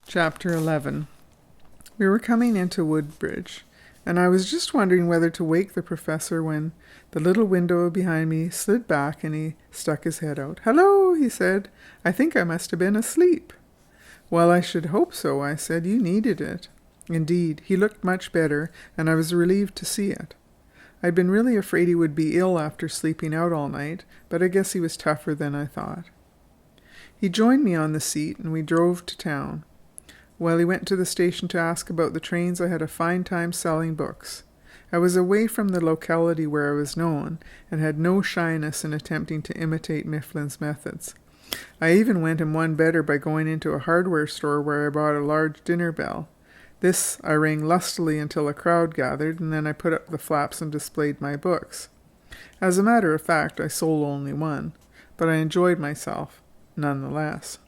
Chapter 11. We were coming into Woodbridge, and I was just wondering whether to wake the professor when the little window behind me slid back and he stuck his head out. "Hello," he said. "I think I must have been asleep." "Well, I should hope so," I said. "You needed it." Indeed, he looked much better, and I was relieved to see it. I'd been really afraid he would be ill after sleeping out all night, but I guess he was tougher than I thought. He joined me on the seat, and we drove to town. While he went to the station to ask about the trains, I had a fine time selling books. I was away from the locality where I was known, and had no shyness in attempting to imitate Mifflin's methods. I even went him one better by going into a hardware store where I bought a large dinner bell. This I rang lustily until a crowd gathered, and then I put up the flaps and displayed my books. As a matter of fact, I sold only one, but I enjoyed myself nonetheless.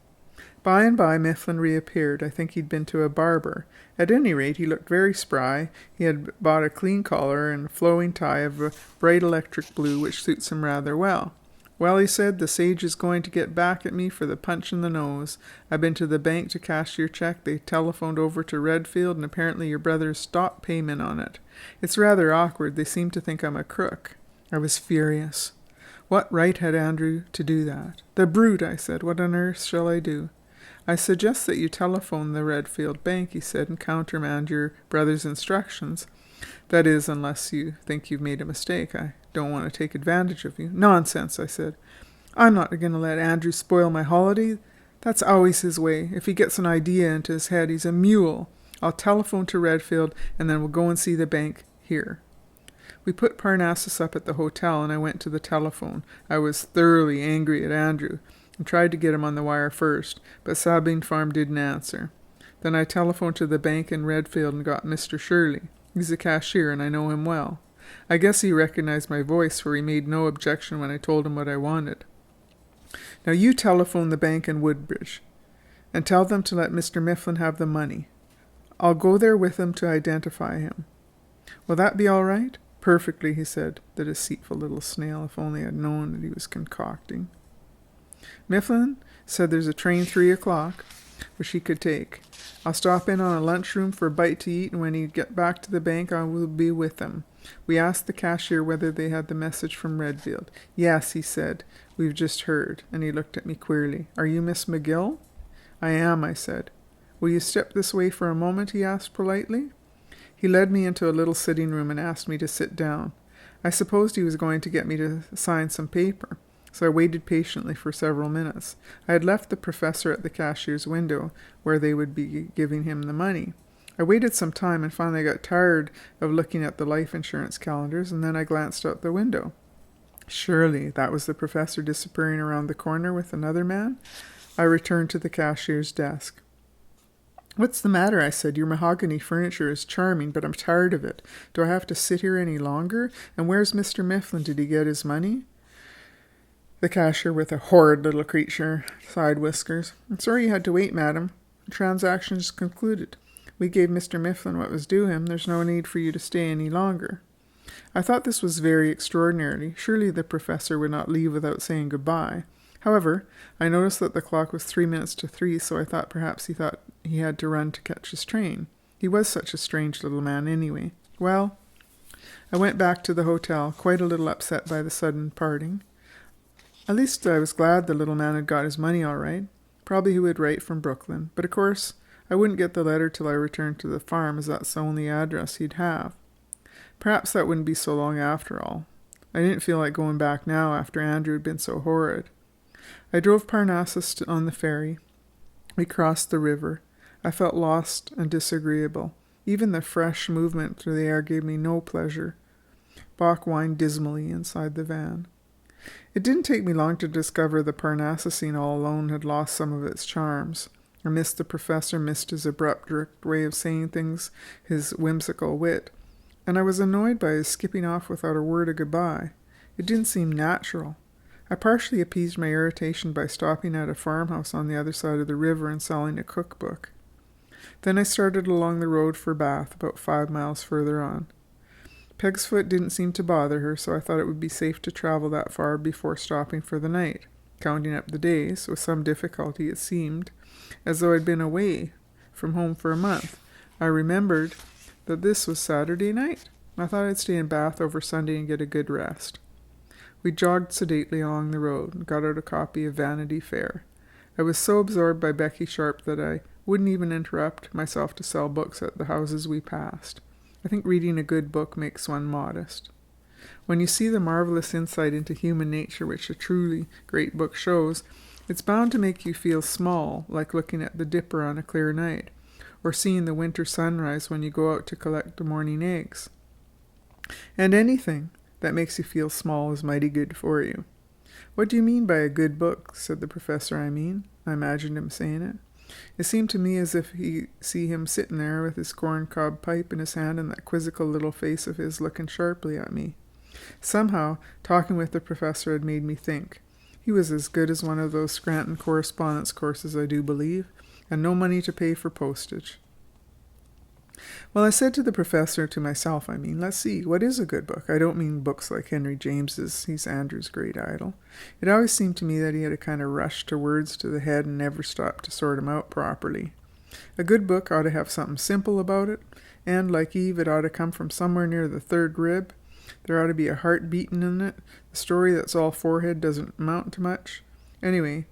By and by Mifflin reappeared. I think he'd been to a barber. At any rate, he looked very spry. He had bought a clean collar and a flowing tie of a bright electric blue, which suits him rather well. "Well," he said, "the sage is going to get back at me for the punch in the nose. I've been to the bank to cash your check. They telephoned over to Redfield, and apparently your brother stopped payment on it. It's rather awkward. They seem to think I'm a crook." I was furious. What right had Andrew to do that? "The brute," I said. "What on earth shall I do?" "I suggest that you telephone the Redfield Bank," he said, "and countermand your brother's instructions. That is, unless you think you've made a mistake. I don't want to take advantage of you." "Nonsense," I said. "I'm not going to let Andrew spoil my holiday. That's always his way. If he gets an idea into his head, he's a mule. I'll telephone to Redfield, and then we'll go and see the bank here." We put Parnassus up at the hotel, and I went to the telephone. I was thoroughly angry at Andrew, and tried to get him on the wire first, but Sabine Farm didn't answer. Then I telephoned to the bank in Redfield and got Mr. Shirley. He's a cashier, and I know him well. I guess he recognized my voice, for he made no objection when I told him what I wanted. "Now you telephone the bank in Woodbridge, and tell them to let Mr. Mifflin have the money. I'll go there with him to identify him." "Will that be all right?" "Perfectly," he said. The deceitful little snail, if only I'd known that he was concocting. Mifflin said there's a train 3:00, which he could take. I'll stop in on a lunchroom for a bite to eat, and when he get back to the bank I will be with him. We asked the cashier whether they had the message from Redfield. "Yes," he said, "we've just heard," and he looked at me queerly. "Are you Miss McGill?" "I am," I said. "Will you step this way for a moment?" he asked politely. He led me into a little sitting room and asked me to sit down. I supposed he was going to get me to sign some paper, so I waited patiently for several minutes. I had left the professor at the cashier's window, where they would be giving him the money. I waited some time and finally got tired of looking at the life insurance calendars, and then I glanced out the window. Surely that was the professor disappearing around the corner with another man? I returned to the cashier's desk. "What's the matter?" I said. "Your mahogany furniture is charming, but I'm tired of it. Do I have to sit here any longer? And where's Mr. Mifflin? Did he get his money?" The cashier, with a horrid little creature, side whiskers. "I'm sorry you had to wait, madam. The transaction is concluded. We gave Mr. Mifflin what was due him. There's no need for you to stay any longer." I thought this was very extraordinary. Surely the professor would not leave without saying goodbye. However, I noticed that the clock was 3 minutes to 3, so I thought perhaps he thought he had to run to catch his train. He was such a strange little man anyway. Well, I went back to the hotel, quite a little upset by the sudden parting. At least I was glad the little man had got his money all right. Probably he would write from Brooklyn, but of course I wouldn't get the letter till I returned to the farm, as that's the only address he'd have. Perhaps that wouldn't be so long after all. I didn't feel like going back now after Andrew had been so horrid. I drove Parnassus on the ferry. We crossed the river. I felt lost and disagreeable. Even the fresh movement through the air gave me no pleasure. Bach whined dismally inside the van. It didn't take me long to discover the Parnassusine all alone had lost some of its charms. I missed the professor, missed his abrupt, direct way of saying things, his whimsical wit, and I was annoyed by his skipping off without a word of goodbye. It didn't seem natural. I partially appeased my irritation by stopping at a farmhouse on the other side of the river and selling a cookbook. Then I started along the road for Bath, about 5 miles further on. Peg's foot didn't seem to bother her, so I thought it would be safe to travel that far before stopping for the night. Counting up the days, with some difficulty it seemed, as though I'd been away from home for a month. I remembered that this was Saturday night. I thought I'd stay in Bath over Sunday and get a good rest. We jogged sedately along the road and got out a copy of Vanity Fair. I was so absorbed by Becky Sharp that I wouldn't even interrupt myself to sell books at the houses we passed. I think reading a good book makes one modest. When you see the marvelous insight into human nature which a truly great book shows, it's bound to make you feel small, like looking at the dipper on a clear night, or seeing the winter sunrise when you go out to collect the morning eggs. And anything that makes you feel small is mighty good for you. "What do you mean by a good book?" said the professor. I imagined him saying it. It seemed to me as if he see him sitting there with his corncob pipe in his hand and that quizzical little face of his looking sharply at me. Somehow, talking with the professor had made me think. He was as good as one of those Scranton correspondence courses, I do believe, and no money to pay for postage. Well, I said to the professor, to myself, let's see, what is a good book? I don't mean books like Henry James's. He's Andrew's great idol. It always seemed to me that he had a kind of rush to words to the head and never stopped to sort 'em out properly. A good book ought to have something simple about it, and, like Eve, it ought to come from somewhere near the third rib. There ought to be a heart beating in it. The story that's all forehead doesn't amount to much. Anyway,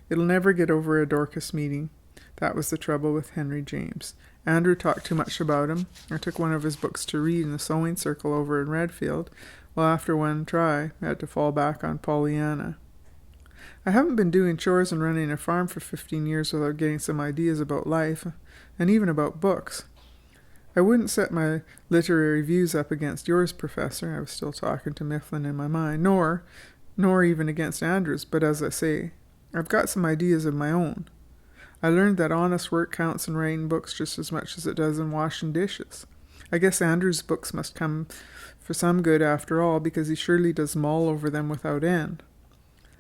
it'll never get over a Dorcas meeting. That was the trouble with Henry James. Andrew talked too much about him. I took one of his books to read in the sewing circle over in Redfield. Well, after one try, I had to fall back on Pollyanna. I haven't been doing chores and running a farm for 15 years without getting some ideas about life, and even about books. I wouldn't set my literary views up against yours, Professor. I was still talking to Mifflin in my mind, nor even against Andrew's, but as I say, I've got some ideas of my own. I learned that honest work counts in writing books just as much as it does in washing dishes. I guess Andrew's books must come for some good after all, because he surely does mull over them without end.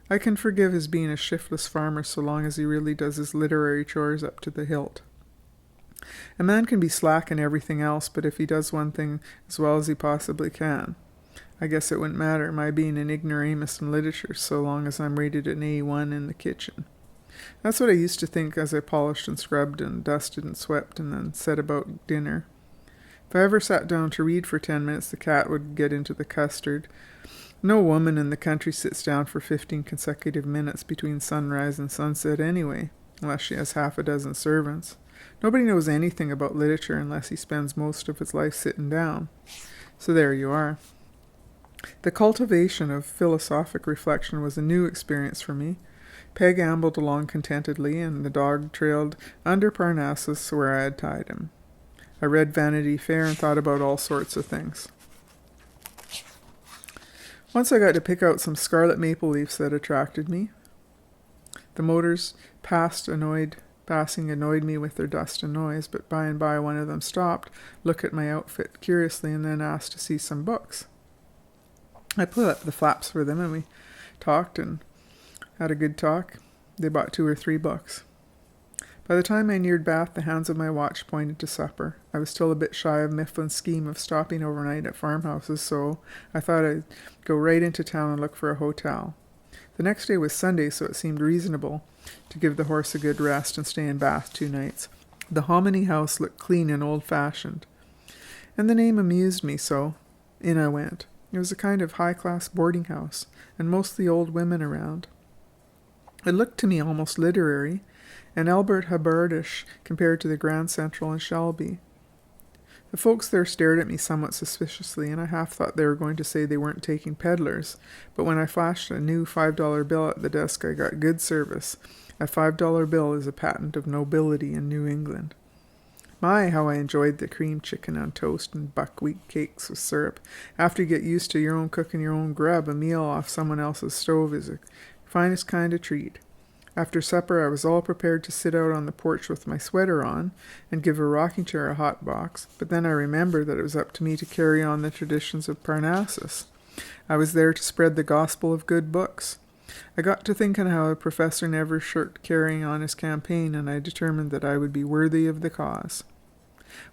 I can forgive his being a shiftless farmer so long as he really does his literary chores up to the hilt. A man can be slack in everything else, but if he does one thing as well as he possibly can, I guess it wouldn't matter my being an ignoramus in literature so long as I'm rated an A1 in the kitchen. That's what I used to think as I polished and scrubbed and dusted and swept and then set about dinner. If I ever sat down to read for 10 minutes, the cat would get into the custard. No woman in the country sits down for 15 consecutive minutes between sunrise and sunset anyway, unless she has half a dozen servants. Nobody knows anything about literature unless he spends most of his life sitting down. So there you are. The cultivation of philosophic reflection was a new experience for me. Peg ambled along contentedly, and the dog trailed under Parnassus where I had tied him. I read Vanity Fair and thought about all sorts of things. Once I got to pick out some scarlet maple leaves that attracted me. The motors passing annoyed me with their dust and noise, but by and by one of them stopped, looked at my outfit curiously, and then asked to see some books. I put up the flaps for them, and we talked and had a good talk. They bought 2 or 3 books. By the time I neared Bath, the hands of my watch pointed to supper. I was still a bit shy of Mifflin's scheme of stopping overnight at farmhouses, so I thought I'd go right into town and look for a hotel. The next day was Sunday, so it seemed reasonable to give the horse a good rest and stay in Bath 2 nights. The Hominy House looked clean and old-fashioned, and the name amused me, so in I went. It was a kind of high-class boarding house, and mostly old women around. It looked to me almost literary, and Albert Hubbard-ish compared to the Grand Central in Shelby. The folks there stared at me somewhat suspiciously, and I half thought they were going to say they weren't taking peddlers, but when I flashed a new $5 bill at the desk, I got good service. A $5 bill is a patent of nobility in New England. My, how I enjoyed the cream chicken on toast and buckwheat cakes with syrup. After you get used to your own cooking your own grub, a meal off someone else's stove is the finest kind of treat. After supper, I was all prepared to sit out on the porch with my sweater on and give a rocking chair a hot box, but then I remembered that it was up to me to carry on the traditions of Parnassus. I was there to spread the gospel of good books. I got to thinking how a professor never shirked carrying on his campaign, and I determined that I would be worthy of the cause.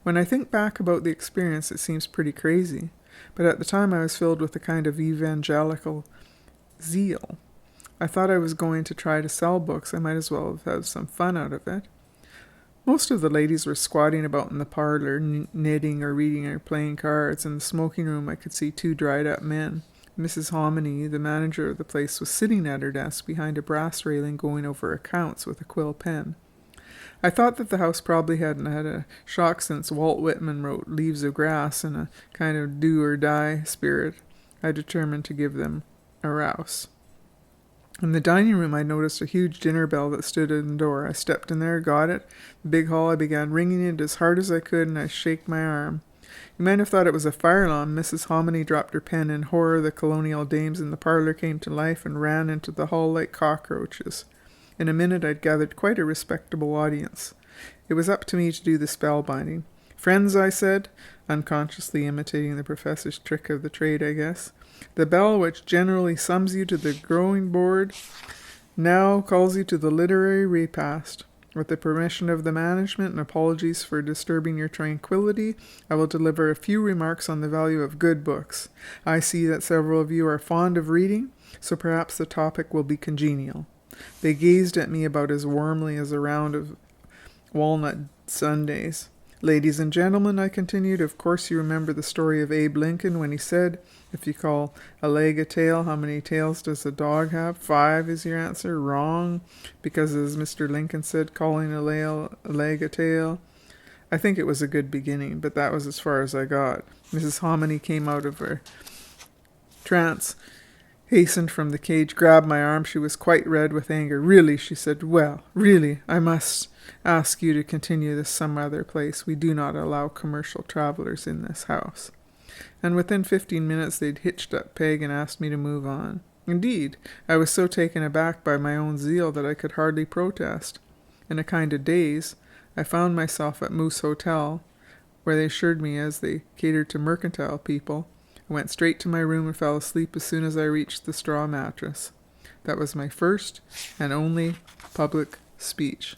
When I think back about the experience, it seems pretty crazy, but at the time I was filled with a kind of evangelical zeal. I thought I was going to try to sell books. I might as well have had some fun out of it. Most of the ladies were squatting about in the parlor, knitting or reading or playing cards. In the smoking room I could see 2 dried-up men. Mrs. Hominy, the manager of the place, was sitting at her desk behind a brass railing going over accounts with a quill pen. I thought that the house probably hadn't had a shock since Walt Whitman wrote Leaves of Grass in a kind of do-or-die spirit. I determined to give them a rouse. In the dining room I noticed a huge dinner bell that stood in the door. I stepped in there, got it. The big hall, I began ringing it as hard as I could, and I shaked my arm. You might have thought it was a fire alarm. Mrs. Hominy dropped her pen. In horror, the colonial dames in the parlor came to life and ran into the hall like cockroaches. In a minute I'd gathered quite a respectable audience. It was up to me to do the spellbinding. "Friends," I said, unconsciously imitating the professor's trick of the trade, I guess. "The bell which generally sums you to the drawing board now calls you to the literary repast. With the permission of the management and apologies for disturbing your tranquillity, I will deliver a few remarks on the value of good books. I see that several of you are fond of reading, so perhaps the topic will be congenial." They gazed at me about as warmly as a round of walnut sundaes. "Ladies and gentlemen," I continued, "of course you remember the story of Abe Lincoln when he said, 'If you call a leg a tail, how many tails does a dog have? 5 is your answer. Wrong, because as Mr. Lincoln said, calling a leg a tail.' I think it was a good beginning, but that was as far as I got. Mrs. Hominy came out of her trance, hastened from the cage, grabbed my arm. She was quite red with anger. "Really," she said, "well, really, I must ask you to continue this some other place. We do not allow commercial travelers in this house." And within 15 minutes they'd hitched up Peg and asked me to move on. Indeed, I was so taken aback by my own zeal that I could hardly protest. In a kind of daze, I found myself at Moose Hotel, where they assured me as they catered to mercantile people. I went straight to my room and fell asleep as soon as I reached the straw mattress. That was my first and only public speech.